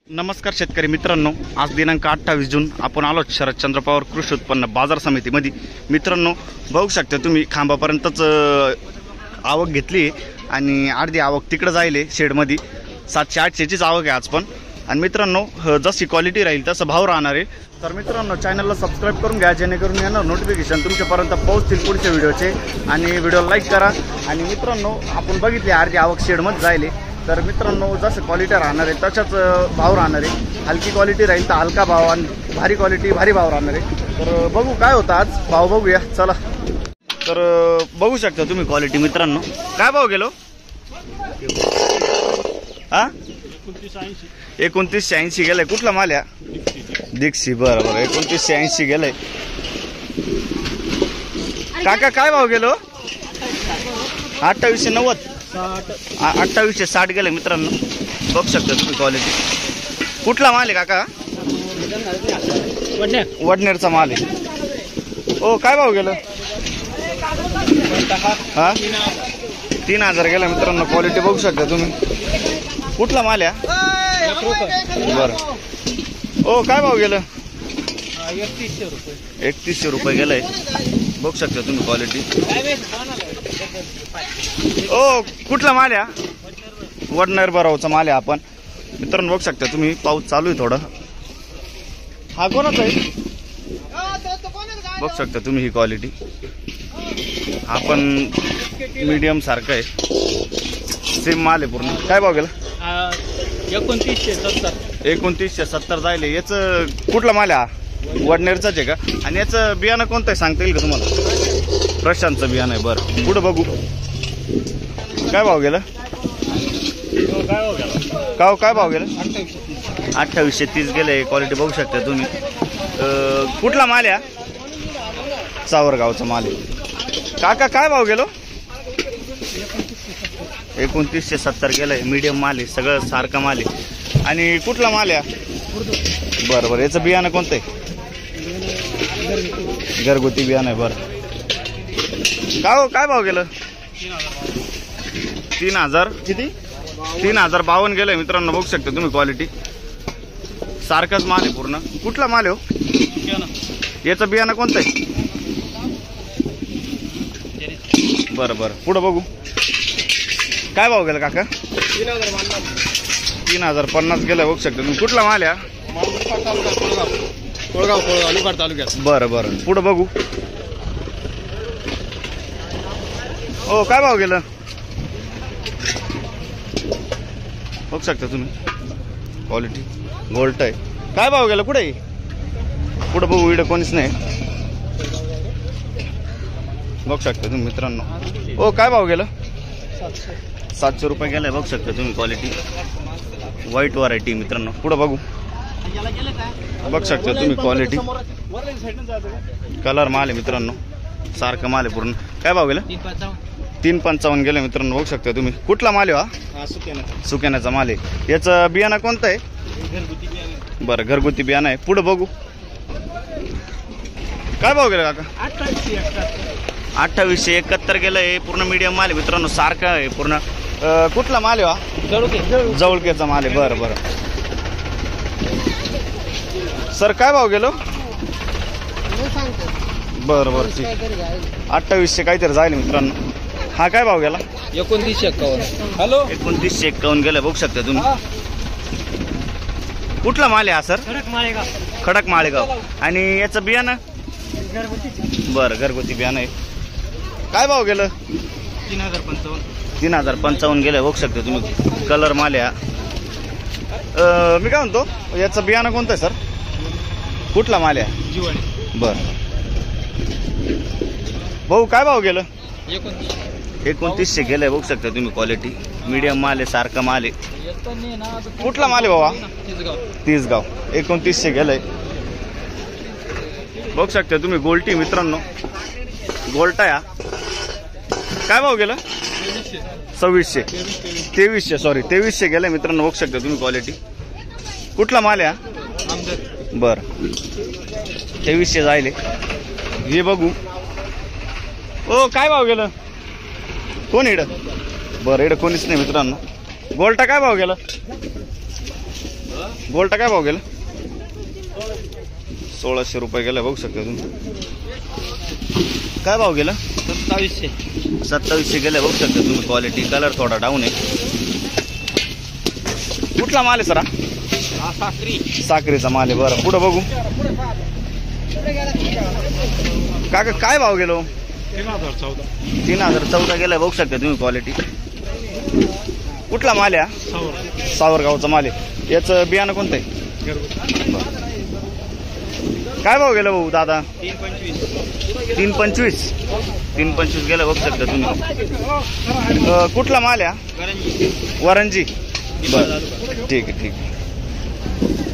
नमस्कार शेतकरी मित्रांनो, आज दिनांक 28 जून आपण आलो शरदचंद्र पवार कृषी उत्पन्न बाजार समितीमध्ये। मित्रांनो बघू शकता तुम्ही खांबापर्यंतच आवक घेतली आणि अर्धी आवक तिकडे जायले शेडमध्ये 700-800 चीच आवक आहे आज पण। आणि मित्रांनो जशी क्वालिटी राहील तसं भाव राहणार आहे। तर मित्रांनो चॅनलला सबस्क्राईब करून घ्या जेणेकरून येणार नोटिफिकेशन तुमच्यापर्यंत पोहोचतील पुढच्या व्हिडिओचे। आणि व्हिडिओला लाईक करा। आणि मित्रांनो आपण बघितले अर्धी आवक शेडमध्ये जायले, तर मित्रांनो जसं क्वालिटी राहणार आहे तशाच भाव राहणार आहे। हलकी क्वालिटी राहील तर हलका भाव आणि भारी क्वालिटी भारी भाव राहणार आहे। तर बघू काय होतं आज, भाव बघूया चला। तर बघू शकता तुम्ही क्वालिटी मित्रांनो, काय भाव गेलो हा 2980 गेलाय। कुठला माल या दीक्षी, बरोबर 2980 गेलाय। काका काय भाव गेलो 2890 2860 गेले मित्रांनो, बघू शकता तुम्ही क्वालिटी। कुठला माल आहे काका? वडनेरचा माल आहे। ओ काय भाव गेलं हा 3000 गेला मित्रांनो, क्वालिटी बघू शकता तुम्ही। कुठला माल आहे बरं। ओ काय भाव गेलं 3100 रुपये गेलाय, बघू शकता तुम्ही क्वालिटी। ओ कुठला माल आहे? वडनेर बरावचा माल आहे आपण मित्रांनो, बघू शकता तुम्ही। पाऊस चालू आहे थोडं। हा कोणाचा आहे बघू शकता तुम्ही ही क्वालिटी। आपण मीडियम सारखं आहे, सेम माल आहे पूर्ण। काय भाव गेला 2970 जायले। याचं कुठला माल आहे? वडनेरचाच आहे का? आणि याचं बियाणं कोणतं आहे सांगता येईल का तुम्हाला? प्रशांतचं बियाणं आहे बरं। पुढं बघू काय भाव गेला काय भाव गेला 2830 गेले, क्वालिटी बघू शकता तुम्ही। कुठला माल आहे? सावरगावचा माल आहे। काका काय भाव गेलो 2970 गेलाय, मीडियम माल आहे, सगळं सारखा माल आहे। आणि कुठला माल आहे? बरं याचं बियाणं कोणतं आहे? घरगुती बियाणं आहे बरं। काय भाव गेलं 3000 किती 3052 गेलंय मित्रांनो, बघू शकता तुम्ही क्वालिटी। सारखाच माल आहे पूर्ण। कुठला माल आहे हो? याचं बियाणं कोणतं आहे? बरं पुढं बघू काय भाव गेला काका? 3050 गेला, बघू शकता तुम्ही। कुठला माल आहे? कोळगाव अलिबाग तालुक्यात। बरं पुढं बघू। ओ काय भाव गेलं बघू शकता तुम्ही क्वालिटी। गोल्ट आहे। काय भाव गेला कुठे? पुढं बघू, इकडे कोणीच नाही, बघू शकता तुम्ही मित्रांनो। ओ काय भाव गेलं 700 रुपये गेलाय, बघू शकता तुम्ही क्वालिटी। व्हाईट व्हरायटी मित्रांनो। पुढं बघू बघू शकता तुम्ही क्वालिटी। कलर माल आहे मित्रांनो, सारखं माल आहे पूर्ण। काय भाव गेला 355 गेले मित्रांनो, बघू शकता तुम्ही। कुठला माल आहे? हा सुकेनाचा माल आहे। याचं बियाणं कोणतं आहे? बरं घरगुती बियाणं आहे। पुढं बघू काय भाव गेला काका? 2871 गेलंय, पूर्ण मीडियम माल आहे मित्रांनो, सारखं आहे पूर्ण। कुठला माल आहे? जवळकेचा माल आहे। बरं सर काय भाव गेलो? बरं ठीक, 2800 काहीतरी जाईल मित्रांनो। हा काय भाव गेला 2951। हॅलो 2951 गेला, बघू शकता तुम्ही। कुठला माल आहे हा सर? खडक माळेगाव। आणि याचं बियाणं? बरं घरगुती बियाणं आहे। काय भाव गेलं 3055 गेलं, बघू शकता तुम्ही। कलर माल आहे। मी काय म्हणतो, याचं बियाणं कोणतं आहे सर? कुठला माल आहे? बरं भाऊ काय भाव गेलं 2900 गेलंय, बघू शकता तुम्ही क्वालिटी। मीडियम माल आहे, सारखा माल आहे। कुठला माल आहे बाबा? तिसगाव 2900 गेलंय, बघू शकता तुम्ही। गोल्टी मित्रांनो, गोल्टा या। काय भाव गेलं 2300 गेलंय मित्रांनो, बघू शकता तुम्ही क्वालिटी। कुठला माल आहे? बरं 2300 जायले। हे बघू। ओ काय भाव गेलं कोण इकडं? बरं इकडं कोणीच नाही मित्रांनो। गोल्टा काय भाव गेला गोल्टा काय भाव गेला? 1600 रुपये गेला बघू शकता तुम्ही. काय भाव गेला? 2700 गेला बघू शकता तुम्ही. क्वालिटी कलर थोडा डाऊन आहे. कुठला माल आहे सर? साखरेचा माल आहे. बरं पुढं बघू. काका काय भाव गेलो? 3014 गेला बघू शकता तुम्ही. क्वालिटी कुठला माल आहे? सावरगावचा माल आहे. याचं बियाणं कोणतं आहे? काय भाव गेला भाऊ दादा? 325 गेला बघू शकता तुम्ही. कुठला माल आहे? वरंजी. बरं ठीक आहे ठीक आहे.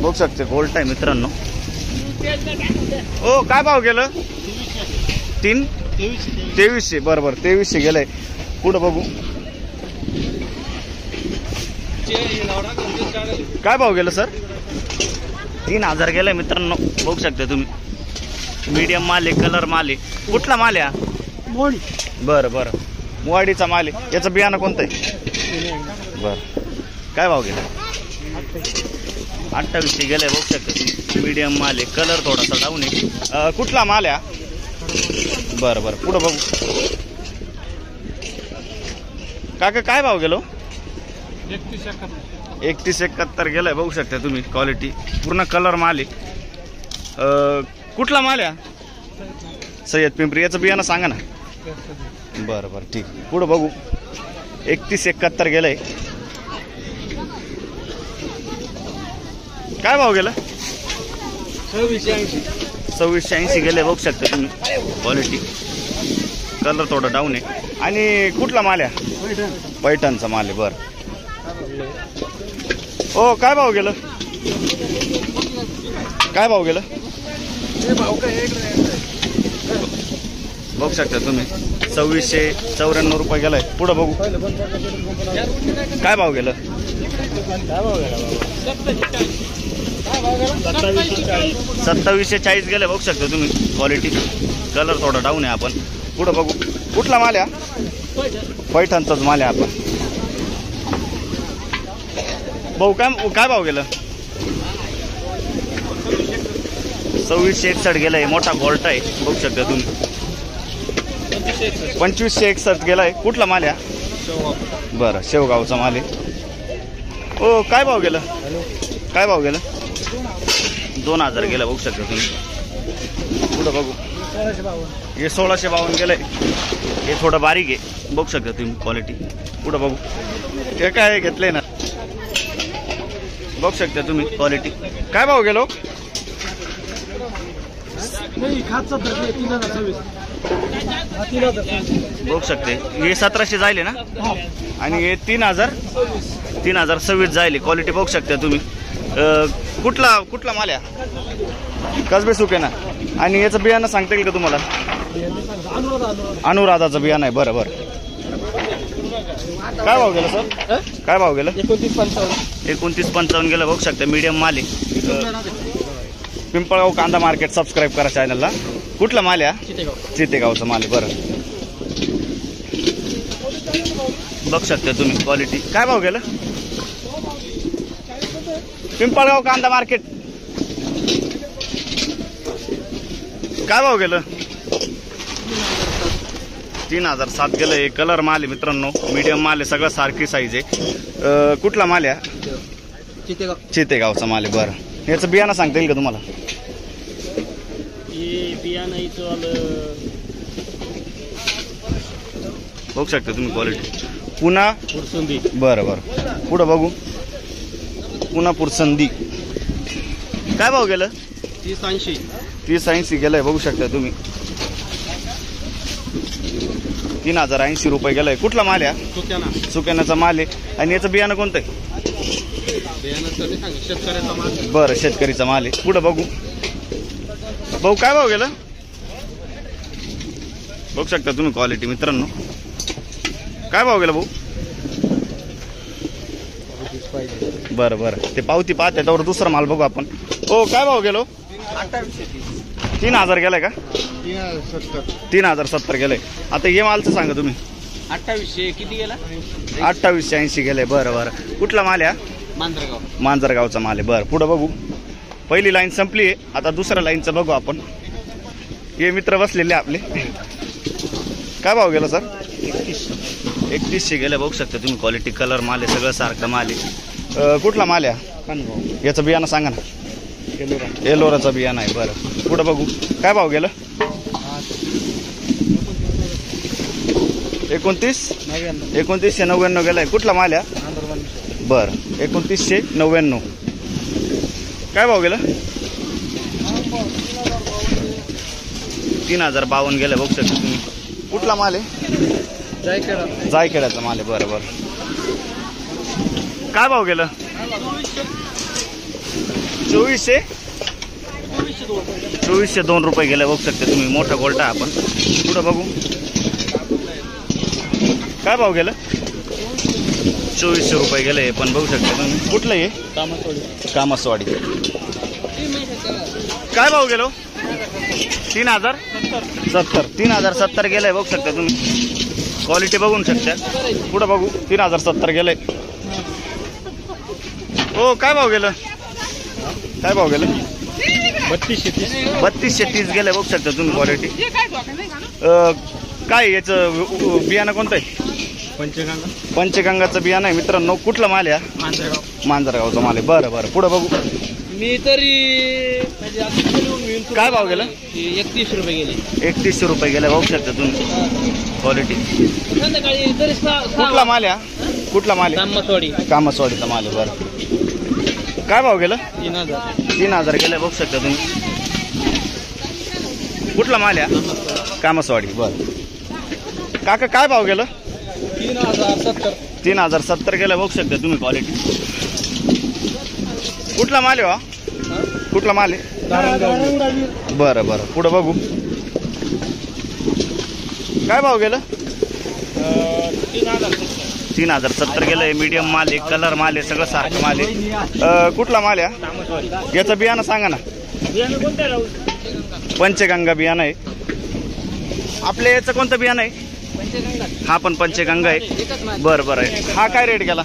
बघू शकते गोल्ट आहे मित्रांनो. ओ काय भाव गेलं? 2300. बरोबर 2300 गेलंय. पुढं बघू. काय भाव गेलं सर? 3000 गेलाय मित्रांनो बघू शकता तुम्ही. मीडियम माल आहे, कलर माल आहे. कुठला माल आहे? बरं बरं मोवाडीचा माल आहे. याचं बियाणं कोणतं आहे? बरं काय भाव गेला? 2800 गेलाय बघू शकता तुम्ही. मीडियम माल आहे, कलर थोडासा डाऊन आहे. कुठला माल आहे? बरं बरं पुढं बघू. काका काय भाव गेलो? 3171 गेलाय बघू शकता तुम्ही. क्वालिटी पूर्ण कलर माल आहे. कुठला माल आहे? सय्यद पिंपरी. याचं बियाणं सांगा ना. बरं बरं ठीक. पुढं बघू. 3171 गेलंय. काय भाव गेला? 2680 गेले बघू शकता तुम्ही. क्वालिटी कलर थोडा डाऊन आहे. आणि कुठला माल आहे? पैठणचा माल आहे. बरं ओ काय भाव गेलं? काय भाव गेलं? बघू शकता तुम्ही. 2694 रुपये गेलाय. पुढं बघू. काय भाव गेलं? 2740 गेले बघू शकता तुम्ही. क्वालिटी कलर थोडा डाऊन आहे. आपण पुढं बघू. कुठला माल आहे? पैठणचाच माल आहे. आपण भाऊ काय भाव गेलं? 2661 गेलाय. मोठा गोल्ट आहे बघू शकता तुम्ही. 2561 गेलाय. कुठला माल आहे? बरं शेवगावचा माल आहे. ओ काय भाव गेलं? काय भाव गेलं? 2000 गेला बघू शकता तुम्ही. पुढं बघू. हे 1652 गेलंय. हे थोडं बारीक आहे बघू शकता तुम्ही. क्वालिटी पुढं बघू. हे काय घेतलंय ना बघू शकता तुम्ही. क्वालिटी काय भाव गेलो? बघू शकते. हे 1700 जायले ना आणि हे 3026 जायले. क्वालिटी बघू शकता तुम्ही. कुठला माल आहे? कसबे सुके ना. आणि याचं बियाणं सांगता येईल का तुम्हाला? अनुराधाचं बियाणं आहे. बरं बरं. काय भाव गेला सर? काय भाव गेला? 2955 गेला बघू शकता. मीडियम माल आहे. पिंपळगाव कांदा मार्केट सबस्क्राईब करा चॅनलला. कुठला माल आहे? चितेगावचा माल आहे. बरं बघू शकता तुम्ही. क्वालिटी काय भाव गेला? पिंपळगाव कांदा मार्केट काय भाव गेलं? 3007 गेलं. हे कलर माल आहे मित्रांनो. मीडियम माल आहे. सगळं सारखी साईज आहे. कुठला माल आहे? चितेगावचा माल आहे. बरं याचं बियाणं सांगता येईल का तुम्हाला? बघू शकता तुम्ही. क्वालिटी पुन्हा पुरसंदी. बरं बरं पुढं बघू. पुन्हा पुरसंदी काय भाव गेलं? 3080 गेलंय बघू शकता तुम्ही. 3080 रुपये गेलाय. कुठला माल आहे? सुक्यानाचा माल आहे. आणि याचं बियाणं कोणतं आहे? बरं शेतकरीचा माल आहे. पुढं बघू. भाऊ काय भाव गेलं? बघू शकता तुम्ही. क्वालिटी मित्रांनो काय भाव गेला भाऊ? बरं बरं ते पावती पाहते त्यावर दुसरा माल बघू आपण. हो काय भाव गेलो? 3000 गेलाय का? 3070 गेलाय. आता हे मालचं सांगा तुम्ही. 2800 किती गेला? 2880 गेलाय. बरं बरं कुठला माल आहे? मांजरगावचा माल आहे. बरं, पुढं बघू. पहिली लाईन संपली आहे, आता दुसऱ्या लाईनचं बघू आपण. हे मित्र बसलेले आपले. काय भाव गेला सर? 3100 गेले. बघू शकता तुम्ही, क्वालिटी, कलर माल आहे, सगळं सारखं माल आहे. कुठला माल आहे? याचं बियाणं सांगा ना. एलोराचं बियाणं आहे. बरं, पुढं बघू. काय भाव गेलं? 2999 गेलाय. कुठला माल आहे? बरं, 2999. काय भाव गेलं? 3052 गेलं. बघू शकता तुम्ही. कुठला माल आहे? जायखेड्याचा माल आहे. बरं बरं. काय भाव गेलं? 2402 रुपये गेले. बघू शकता तुम्ही, मोठा गोल्टा आपण. पुढं बघू. काय भाव गेलं? 2400 रुपये गेले. पण बघू शकता तुम्ही. कुठलं आहे? कामसवाडी. काय भाव गेलो? 3070. 3070 गेलंय. बघू शकता तुम्ही, क्वालिटी बघून शकता. पुढं बघू. 3070 गेलंय. हो, काय भाव गेलं? काय भाव गेलं? 3230 गेले. बघू शकता तुम्ही, क्वालिटी. काय याचं बियाणं कोणतं आहे? पंचगंगाचं बियाणं आहे मित्रांनो. कुठला माल आहे? मांजरगावचा माल आहे. बरं बरं, पुढं बघू. मी तरी काय भाव गेलं? 31 रुपये गेले. 3100 रुपये गेले. बघू शकता तुम्ही, क्वालिटी. कुठला माल आहे? कुठला माल आहे? कामसवाडीचा माल आहे. बरं, काय भाव गेलं? 3000 गेले. बघू शकता तुम्ही. कुठला माल आहे? कामसवाडी. बरं, काका काय भाव गेलं? 3070 गेलं. बघू शकता तुम्ही, क्वालिटी. कुठला माल आहे? कुठला माल आहे? बरं बरं, पुढं बघू. काय भाव गेलं? 3070 गेलं. मीडियम माल आहे, कलर माल आहे, सगळं सारखं माल आहे. कुठला माल आहे? याचं बियाणं सांगा ना. पंचगंगा बियाणं आहे. आपल्या याचं कोणतं बियाणं आहे? हा पण पंचगंगा आहे. बरं बरं आहे. हा काय रेट गेला?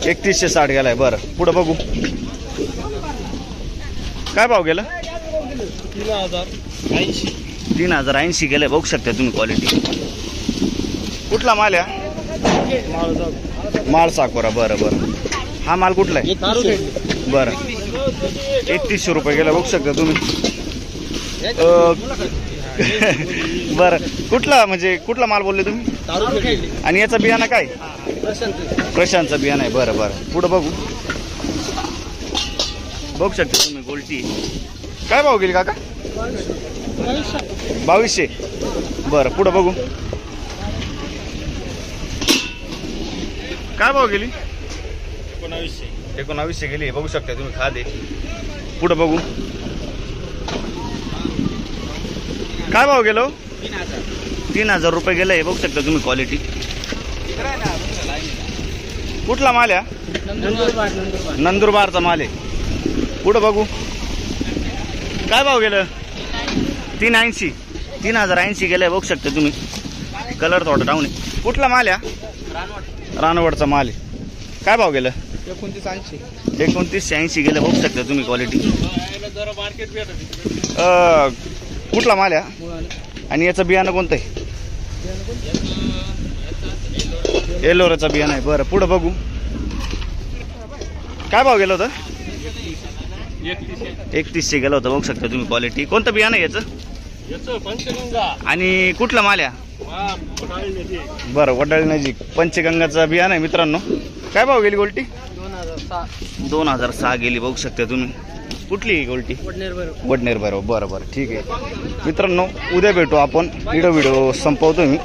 3160 गेलाय. बरं, पुढं बघू. काय भाव गेलं? 3080 गेले. बघू शकता तुम्ही, क्वालिटी. कुठला माल आहे? माळ साकोरा. बरं बरं, हा माल कुठला आहे? बरं, 3100 रुपये गेला. बघू शकता तुम्ही. बरं, कुठला म्हणजे कुठला माल बोलले तुम्ही? आणि याचं बियाणं काय? प्रशांतचं बियाणं आहे. बरं बरं, पुढं बघू. बघू शकता तुम्ही, गोल्टी. काय भाव गेली काका? 2200. बरं, पुढं बघू. काय भाव गेली? 1900 गेली. बघू शकता तुम्ही, खादे. पुढं बघू. काय भाव गेलो? 3000 रुपये गेले. बघू शकता तुम्ही, क्वालिटी. कुठला माल आहे? नंदुरबारचा माल आहे. पुढं बघू. काय भाव गेलं? 380. 3080 गेले. बघू शकता तुम्ही, कलर थोडा डाऊन आहे. कुठला माल आहे? रानवडचा माल आहे. काय भाव गेलं? 2980 गेले. बघू शकता तुम्ही, क्वालिटी. कुठला माल आहे? आणि याचं बियाणं कोणतं आहे? एलोराचं बियाणं आहे. बरं, पुढं बघू. काय भाव गेलं होतं? 3100 गेलं होतं. बघू शकता तुम्ही, क्वालिटी. कोणतं बियाणं आहे याचं? आणि कुठला माल आहे? बरं, वडाळण्याची पंचगंगाचं बियाणं आहे मित्रांनो. काय भाव गेली गोल्टी? 2006 गेली. बघू शकता तुम्ही. कुठली गोल्टी? वडनेर. बरोबर. बरं बरं, ठीक आहे मित्रांनो. उद्या भेटू आपण. व्हिडिओ संपवतो मी.